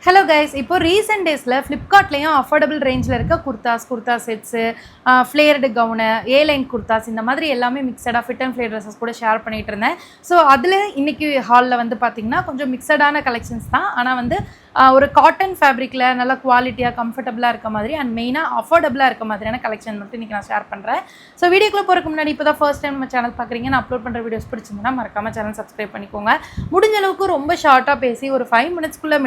Hello guys, இப்போ recent டேஸில் ஃப்ளிப்கார்ட்லேயும் affordable ரேஞ்சில் இருக்க kurta sets, flared gown, A line kurtas இந்த மாதிரி எல்லாமே மிக்சடாக ஃபிட் அண்ட் ஃப்ளேர் ட்ரெஸ்ஸஸ் கூட ஷேர் பண்ணிகிட்டு இருந்தேன். ஸோ அதில் இன்றைக்கி ஹாலில் வந்து பார்த்திங்கன்னா கொஞ்சம் மிக்சடான கலெக்ஷன்ஸ் தான். ஆனால் வந்து ஒரு காட்டன் ஃபேப்ரிக்கில் நல்லா குவாலிட்டியாக கம்ஃபர்டபுளாக இருக்க மாதிரி அண்ட் மெயினாக அஃபோர்டபுளாக இருக்க மாதிரியான கலெக்ஷன் மட்டும் இன்றைக்கி நான் ஷேர் பண்ணுறேன். ஸோ வீடியோக்குள்ளே போகிறதுக்கு முன்னாடி இப்போ தான் ஃபர்ஸ்ட் டைம் நம்ம சேனல் பார்க்குறீங்க, நான் அப்லோட் பண்ணுற வீடியோஸ் பிடிச்சிருந்தா மறக்காமல் சேனல் சப்ஸ்கிரைப் பண்ணிக்கோங்க. முடிஞ்ச அளவுக்கு ரொம்ப ஷார்ட்டாக பேசி ஒரு 5 மினிட்ஸ்க்குள்ளே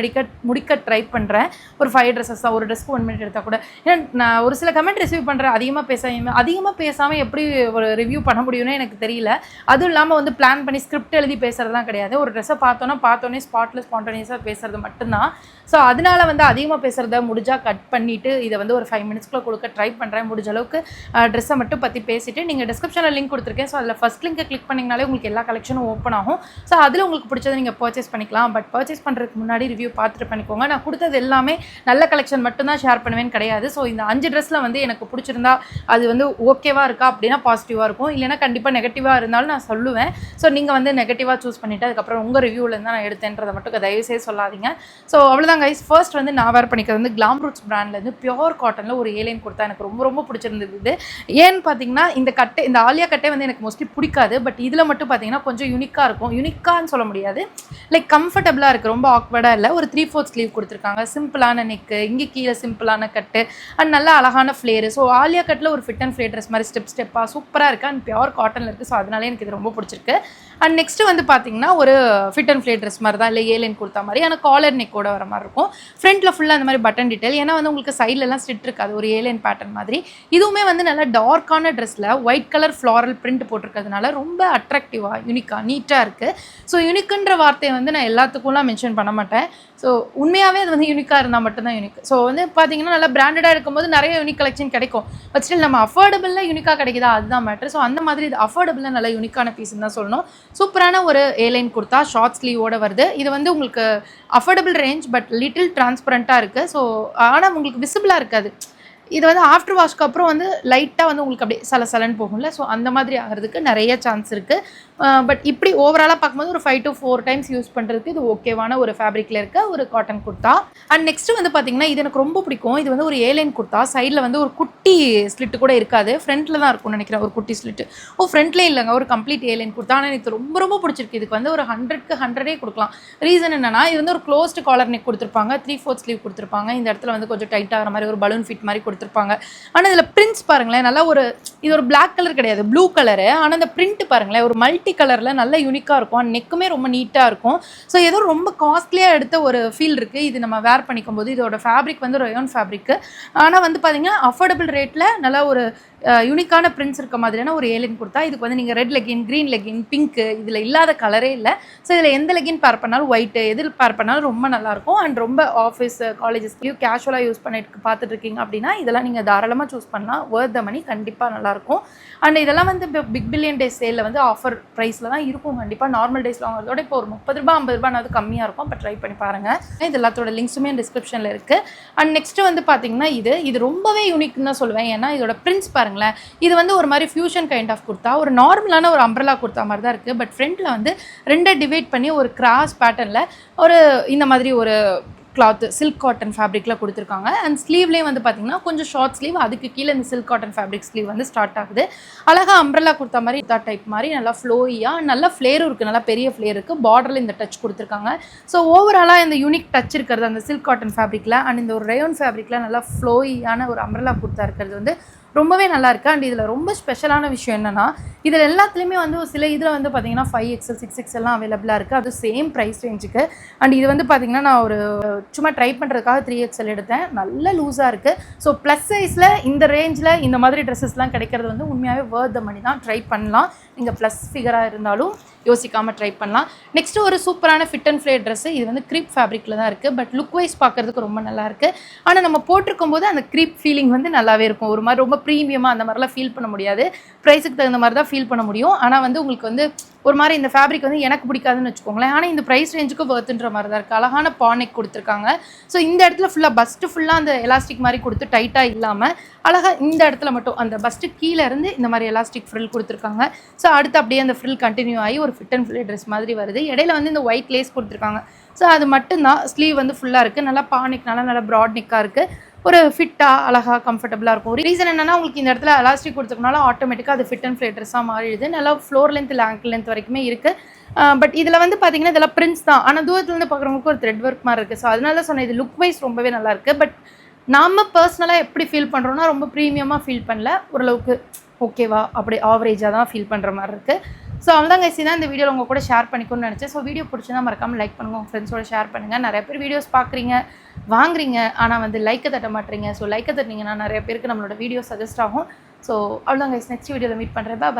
முடிக்க ட்ரை பண்ணுறேன். ஒரு 5 ட்ரெஸ்ஸஸ் தான், ஒரு ட்ரெஸ்க்கு 1 மினிட் எடுத்தால் கூட. ஏன்னா நான் ஒரு சில கமெண்ட் ரிசீவ் பண்ணுறேன், அதிகமாக பேசாமல் எப்படி ஒரு ரிவ்யூ பண்ண முடியும்னு எனக்கு தெரியல. அதுவும் இல்லாமல் வந்து பிளான் பண்ணி ஸ்கிரிப்ட் எழுதி பேசுகிறதுலாம் கிடையாது. ஒரு ட்ரெஸ்ஸை பார்த்தோன்னே ஸ்பான்டேனியஸாக பேசுகிறது மட்டும்தான். ஸோ அதனால் வந்து அதிகமாக பேசுகிறத முடிஞ்சால் கட் பண்ணிவிட்டு இதை வந்து ஒரு 5 மினிட்ஸ்க்குள்ளே கொடுக்க ட்ரை பண்ணுறேன். முடிஞ்ச அளவுக்கு ட்ரெஸ்ஸை மட்டும் பற்றி பேசிவிட்டு நீங்கள் டிஸ்கிரிப்ஷனில் லிங்க் கொடுத்துருக்கேன். ஸோ அதில் ஃபஸ்ட் லிங்கை கிளிக் பண்ணிங்கனாலே உங்களுக்கு எல்லா கலெக்ஷனும் ஓப்பன் ஆகும். ஸோ அதில் உங்களுக்கு பிடிச்சதை நீங்கள் பர்ச்சேஸ் பண்ணிக்கலாம். பட் பர்ச்சேஸ் பண்ணுறதுக்கு முன்னாடி ரிவ்யூ பார்த்துட்டு பண்ணிக்கோங்க. நான் கொடுத்தது எல்லாமே நல்ல கலெக்ஷன் மட்டும்தான் ஷேர் பண்ணுவேன்னு கிடையாது. ஸோ இந்த 5 ட்ரெஸ்ஸில் வந்து எனக்கு பிடிச்சிருந்தா அது வந்து ஓகேவாக இருக்கா அப்படின்னா பாசிட்டிவாக இருக்கும், இல்லைனா கண்டிப்பாக நெகட்டிவாக இருந்தாலும் நான் சொல்லுவேன். ஸோ நீங்கள் வந்து நெகட்டிவாக சூஸ் பண்ணிவிட்டு அதுக்கப்புறம் உங்கள் ரிவ்யூவில் தான் நான் எடுத்தேன்றதை மட்டும் தயவுசெய்து சொல்லாதீங்க. ஸோ அவ்வளோதான் கைஸ். ஃபர்ஸ்ட் வந்து நான் வேர் பண்ணிக்கிறது வந்து கிளாம் ரூட்ஸ் பிராண்ட்லேருந்து பியோர் காட்டனில் ஒரு ஏலைன் கொடுத்தா எனக்கு ரொம்ப பிடிச்சிருந்தது. இது ஏன்னு பார்த்தீங்கன்னா இந்த ஆலியா கட்டே வந்து எனக்கு மோஸ்ட்லி பிடிக்காது. பட் இதில் மட்டும் பார்த்தீங்கன்னா கொஞ்சம் யூனிக்காக இருக்கும். யூனிக்கான்னு சொல்ல முடியாது, லைக் கம்ஃபர்டபுளாக இருக்குது, ரொம்ப ஆக்வர்டாக இல்லை. ஒரு 3/4 ஸ்லீவ் கொடுத்துருக்காங்க, சிம்பிளான நெக்கு, இங்கே கீழே சிம்பிளான கட்டு அண்ட் நல்ல அழகான ஃப்ளேரு. ஸோ ஆலியா கட்டில் ஒரு ஃபிட் அண்ட் ஃப்ளேர் ட்ரெஸ் மாதிரி ஸ்டெப்பாக சூப்பராக இருக்குது அண்ட் பியோர் காட்டனில் இருக்குது. ஸோ அதனாலே எனக்கு இது ரொம்ப பிடிச்சிருக்கு. அண்ட் நெக்ஸ்ட்டு வந்து பார்த்தீங்கன்னா ஒரு ஃபிட் அண்ட் ஃப்ளேர் ட்ரெஸ் மாதிரி தான், இல்லை ஏலைன் கொடுத்தா மாதிரி, ஆனால் காலர் நெக்கோட வர மாதிரி இருக்கும். ஃப்ரண்ட்டில் ஃபுல்லாக அந்த மாதிரி பட்டன் டீட்டெயில், ஏன்னா வந்து உங்களுக்கு சைட்லலாம் ஸ்டிட் இருக்காது, ஒரு ஏலைன் பேட்டர்ன் மாதிரி. இதுவுமே வந்து நல்லா டார்க்கான ட்ரெஸ்ஸில் ஒயிட் கலர் ஃப்ளாரல் பிரிண்ட் போட்டிருக்கிறதுனால ரொம்ப அட்ராக்டிவாக யூனிக்காக நீட்டாக இருக்குது. ஸோ யூனிக்குன்ற வார்த்தையை வந்து நான் எல்லாத்துக்கும்லாம் மென்ஷன் பண்ண மாட்டேன். ஸோ உண்மையாகவே அது வந்து யூனிக்காக இருந்தால் மட்டும்தான் யூனிக். ஸோ வந்து பார்த்தீங்கன்னா நல்லா பிராண்டடாக இருக்கும்போது நிறைய யூனிக் கலெக்ஷன் கிடைக்கும். பட் ஸ்டில் நம்ம அஃபோர்டபுளில் யூனிக்காக கிடைக்குதா அதுதான் மேட்ரு. ஸோ அந்த மாதிரி இது அஃபோர்டபுளில் நல்லா யூனிக்கான பீஸ்ன்னு தான் சொல்லணும். சூப்பரான ஒரு ஏலைன் கொடுத்தா ஷார்ட் ஸ்லீவோட வருது. இது வந்து உங்களுக்கு அஃபோர்டபுள் ரேஞ்ச் பட் லிட்டில் டிரான்ஸ்பரண்ட்டாக இருக்குது. ஸோ ஆனால் உங்களுக்கு விசிபிளாக இருக்காது. இது வந்து ஆஃப்டர் வாஷ்க்கு அப்புறம் வந்து லைட்டாக வந்து உங்களுக்கு அப்படியே சலன்னு போகும்ல. ஸோ அந்த மாதிரி ஆகிறதுக்கு நிறைய சான்ஸ் இருக்குது. பட் இப்படி ஓவராலாக பார்க்கும்போது ஒரு 5 to 4 டைம்ஸ் யூஸ் பண்ணுறதுக்கு இது ஓகேவான ஒரு ஃபேப்ரிக்கில் இருக்க ஒரு காட்டன் குர்த்தா. அண்ட் நெக்ஸ்ட்டு வந்து பார்த்திங்கன்னா இது எனக்கு ரொம்ப பிடிக்கும். இது வந்து ஒரு ஏலைன் குர்த்தா, சைடில் வந்து ஒரு குட்டி ஸ்லிட்டு கூட இருக்காது, ஃப்ரண்ட்டில் தான் இருக்கும்னு நினைக்கிறேன் ஒரு குட்டி ஸ்லிட்டு. ஃப்ரண்ட்லேயே இல்லைங்க, ஒரு கம்ப்ளீட் ஏலைன் குர்த்தா. ஆனால் எனக்கு ரொம்ப பிடிச்சிருக்கு. இதுக்கு வந்து ஒரு 100க்கு 100 கொடுக்கலாம். ரீசன் என்னன்னா இது வந்து ஒரு க்ளோஸ்டு காலர் நெக் கொடுத்துருப்பாங்க, 3/4 ஸ்லீவ் கொடுத்துருப்பாங்க. இந்த இடத்துல வந்து கொஞ்சம் டைட் ஆகிற மாதிரி ஒரு பலூன் ஃபிட் மாதிரி கொடுத்துருப்பாங்க. ஆனால் இதில் பிரிண்ட்ஸ் பாருங்களேன், நல்லா ஒரு இது ஒரு பிளாக் கலர் கிடையாது, ப்ளூ கலரு. ஆனால் அந்த பிரிண்ட் பாருங்களேன் ஒரு மல்டி கலரில் நல்ல யூனிக்காக இருக்கும். நெக்குமே ரொம்ப நீட்டாக இருக்கும். ஸோ ஏதோ ரொம்ப காஸ்ட்லியாக எடுத்த ஒரு ஃபீல் இருக்குது இது நம்ம வேர் பண்ணிக்கும் போது. இதோட ஃபேப்ரிக் வந்து ரயோன் ஃபேப்ரிக்கு. ஆனால் வந்து பார்த்தீங்கன்னா அஃபோர்டபுள் ரேட்டில் நல்லா ஒரு யூனிக்கான பிரிண்ட்ஸ் இருக்க மாதிரியான ஒரு ஏலைன் கொடுத்தா. இதுக்கு வந்து நீங்கள் red legging, green legging, pink இதில் இல்லாத கலரே இல்லை. ஸோ இதில் எந்த லெகின் பேர் பண்ணாலும் ஒயிட்டு எதில் பேர் பண்ணாலும் ரொம்ப நல்லாயிருக்கும். அண்ட் ரொம்ப ஆஃபீஸ் காலேஜஸ்க்கு கேஷுவலாக யூஸ் பண்ணிட்டு பார்த்துட்டு இருக்கீங்க அப்படின்னா இதெல்லாம் நீங்கள் தாராளமாக சூஸ் பண்ணலாம். வொர்த் த மணி, கண்டிப்பாக நல்லாயிருக்கும். அண்ட் இதெல்லாம் வந்து பிக் பில்லியன் டேஸ் சேலில் வந்து ஆஃபர் ப்ரைஸில் தான் இருக்கும். கண்டிப்பாக நார்மல் டேஸில் வாங்குறதோட இப்போ ஒரு 30 ரூபா 50 ரூபானாவது கம்மியாக இருக்கும். அப்போ ட்ரை பண்ணி பாருங்கள். இது எல்லாத்தோட லிங்க்ஸுமே டிஸ்கிரிப்ஷனில் இருக்குது. அண்ட் நெக்ஸ்ட்டு வந்து பார்த்தீங்கன்னா இது ரொம்பவே யூனிக்னு தான் சொல்லுவேன். ஏன்னா இதோட பிரிண்ட்ஸ் பாருங்களேன், இது வந்து ஒரு மாதிரி ஃபியூஷன் கைண்ட் ஆஃப் கொடுத்தா, ஒரு நார்மலான ஒரு அம்ப்ரெல்லா கொடுத்தா மாதிரி தான் இருக்குது. பட் ஃப்ரண்ட்டில் வந்து 2 டிவைட் பண்ணி ஒரு கிராஸ் பேட்டர்னில் ஒரு இந்த மாதிரி ஒரு கிளாத் சில்க் காட்டன் ஃபேப்ரிக்கில் கொடுத்துருக்காங்க. அண்ட் ஸ்லீவ்லேயே வந்து பார்த்திங்கன்னா கொஞ்சம் ஷார்ட் ஸ்லீவ், அதுக்கு கீழே இந்த சில்க் காட்டன் ஃபேப்ரிக் ஸ்லீவ் வந்து ஸ்டார்ட் ஆகுது. அழகாக அம்ப்ரெல்லா கொடுத்தா மாதிரி டைப் மாதிரி நல்லா ஃப்ளோயியாக நல்ல ஃப்ளேரும் இருக்குது, நல்லா பெரிய ஃப்ளேர் இருக்குது. பார்டரில் இந்த டச் கொடுத்துருக்காங்க. ஸோ ஓவராலாக இந்த யூனிக் டச் இருக்கிறது அந்த சில்க் காட்டன் ஃபேப்ரிக்கில் அண்ட் இந்த ஒரு ரயோன் ஃபேப்ரிக்கில் நல்லா ஃப்ளோயியான ஒரு அம்ப்ரெல்லா கொடுத்தா இருக்கிறது வந்து ரொம்பவே நல்லா இருக்குது. அண்ட் இதில் ரொம்ப ஸ்பெஷலான விஷயம் என்னென்னா இதில் எல்லாத்துலேயுமே வந்து சில இதில் வந்து பார்த்திங்கன்னா 5XL 6XL அவைலபிளாக இருக்குது. அது சேம் ப்ரைஸ் ரேஞ்சுக்கு. அண்ட் இது வந்து பார்த்திங்கன்னா நான் ஒரு சும்மா ட்ரை பண்ணுறதுக்காக 3XL எடுத்தேன். நல்ல லூஸாக இருக்குது. ஸோ ப்ளஸ் சைஸில் இந்த ரேஞ்சில் இந்த மாதிரி ட்ரெஸ்ஸஸ்லாம் கிடைக்கிறது வந்து உண்மையாகவே வொர்த் த மணி தான். ட்ரை பண்ணலாம். நீங்கள் ப்ளஸ் ஃபிகராக இருந்தாலும் யோசிக்காமல் ட்ரை பண்ணலாம். நெக்ஸ்ட்டு ஒரு சூப்பரான ஃபிட் அண்ட் ஃப்ளேர் ட்ரெஸ்ஸு. இது வந்து க்ரீப் ஃபேப்ரிக்கில் தான் இருக்குது. பட் லுக் வைஸ் பார்க்குறதுக்கு ரொம்ப நல்லா இருக்குது. ஆனால் நம்ம போட்டிருக்கும் போது அந்த க்ரீப் ஃபீலிங் வந்து நல்லாவே இருக்கும். ஒரு மாதிரி ரொம்ப ப்ரீமியமாக அந்த மாதிரிலாம் ஃபீல் பண்ண முடியாது. ப்ரைஸுக்கு தகுந்த மாதிரி தான் ஃபீல் பண்ண முடியும். ஆனால் வந்து உங்களுக்கு வந்து ஒரு மாதிரி இந்த ஃபேப்ரிக் வந்து எனக்கு பிடிக்காதுன்னு வச்சுக்கோங்களேன். ஆனால் இந்த ப்ரைஸ் ரேஞ்சுக்கு வர்த்துன்ற மாதிரி தான் இருக்குது. அழகான பானெக் கொடுத்துருக்காங்க. ஸோ இந்த இடத்துல ஃபுல்லாக பஸ்ட்டு ஃபுல்லாக அந்த எலாஸ்டிக் மாதிரி கொடுத்து டைட்டாக இல்லாமல் அழகாக இந்த இடத்துல மட்டும் அந்த பஸ்ட்டு கீழே இருந்து இந்த மாதிரி எலாஸ்டிக் ஃப்ரில் கொடுத்துருக்காங்க. ஸோ அடுத்து அப்படியே அந்த ஃப்ரில் கண்டினியூ ஆகி ஒரு ஃபிட் அண்ட் ஃப்ளேர் ட்ரெஸ் மாதிரி வருது. இடையில வந்து இந்த ஒயிட் லேஸ் கொடுத்துருக்காங்க. ஸோ அது மட்டும்தான். ஸ்லீவ் வந்து ஃபுல்லாக இருக்குது, நல்லா பானிக்னால நல்லா ப்ராட் நெக்காக இருக்குது, ஒரு ஃபிட்டாக அழகாக கம்ஃபர்டபுளாக இருக்கும். ஒரு ரீசன் என்னென்னா உங்களுக்கு இந்த இடத்துல எலாஸ்டிக் கொடுத்துக்கனால ஆட்டோமேட்டிக்காக அது ஃபிட் அண்ட் ஃப்ளே ட்ரெஸ்ஸாக மாறிடுது. நல்லா ஃப்ளோர் லென்த் இல்லை ஆங்கிள் லென்த் வரைக்குமே இருக்குது. பட் இதில் வந்து பார்த்தீங்கன்னா இதெல்லாம் பிரிண்ட்ஸ் தான், ஆனால் தூரத்துலேருந்து பார்க்குறவங்களுக்கு ஒரு த்ரெட் ஒர்க் மாதிரி இருக்குது. ஸோ அதனால தான் சொன்னேன், இது லுக் வைஸ் ரொம்பவே நல்லாயிருக்கு. பட் நம்ம பர்சனலாக எப்படி ஃபீல் பண்ணுறோன்னா ரொம்ப ப்ரீமியமாக ஃபீல் பண்ணல, ஓரளவுக்கு ஓகேவா அப்படி ஆவரேஜாக தான் ஃபீல் பண்ணுற மாதிரி இருக்குது. ஸோ அவ்வளோதான் கைஸ், தான் இந்த வீடியோவில் உங்கள் கூட ஷேர் பண்ணிக்கணும்னு நினச்சேன். ஸோ வீடியோ பிடிச்சிருந்தா மறக்காமல் லைக் பண்ணுங்கள், உங்கள் ஃப்ரெண்ட்ஸோட ஷேர் பண்ணுங்கள். நிறைய பேர் வீடியோஸ் பார்க்குறீங்க, வாங்குறீங்க, ஆனால் வந்து லைக்கை தட்ட மாட்டீங்க. ஸோ லைக்கை தட்டினீங்கன்னா நிறைய பேருக்கு நம்மளோட வீடியோ சஜஸ்ட் ஆகும். ஸோ அவ்வளோதான் கைஸ், நெக்ஸ்ட் வீடியோவில் மீட் பண்ணுறேன்.